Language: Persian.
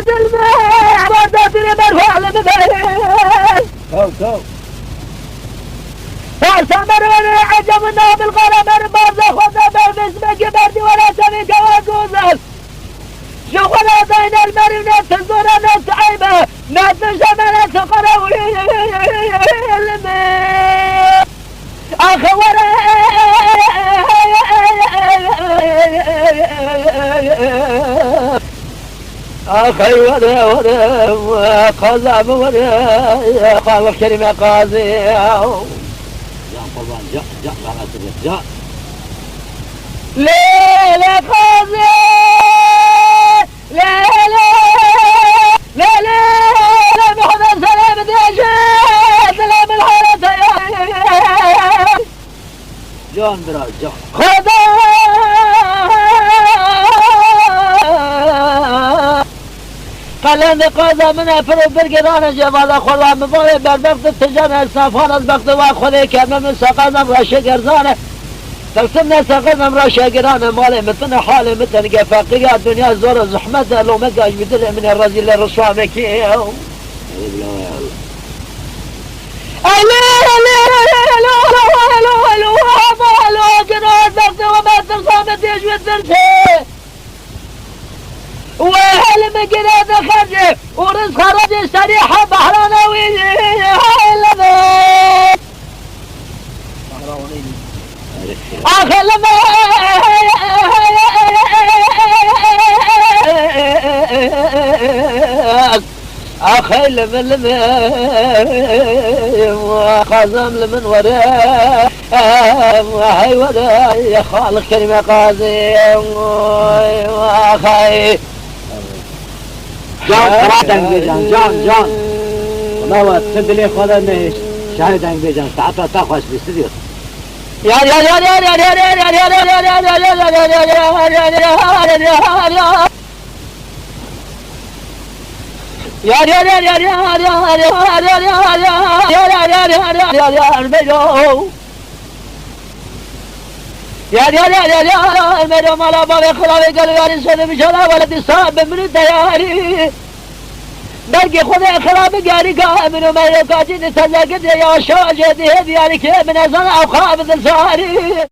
بدل ما برداتني مرفوع لمبين تو فاستمر من عجب النوم القلم برزخ وضبر باسمك بردي ولا تبيك وجوزك شغل بين المرء نفس الزور نفس عيبه نفس الجمال قروي أخوة أخي ولا قزم ولا قال الكلمة قاضي جاء قربان جاء على سبيل جاء ليلة قاضي لا محمد سلام ديجان سلام الحالة يا جان برا جان خدا قلند قاضي من افرو برگران جواد خدا مبای بردفت تجان اصنافان از بقت و خودی کرمه من ساقانم را شگرزانه تقسم نساقانم را شگران مال متن حال متن قفاقية دنيا زور زحمت لو ما قاش بدل من الرزيل الرسوا مكي وهل مقراد خرجه ورزق خرج سريحة بحرانوي آخر لما أخي لمن خازم لمن وراه هاي ولا يا خالق كلمة قاضي أخي جان جان والله تدلي خدا نهش شاهد عن جان تعطى تاخذ باستديو يا المدو مالا بابي خلاوي قلقاني سوده بشلا ولد صاحب من التياري بلقي خذي خرابي قاري قامن وما يقاتل تزاقد يا شاجد هذي يعني كيف من أزرع وخابذ الفاري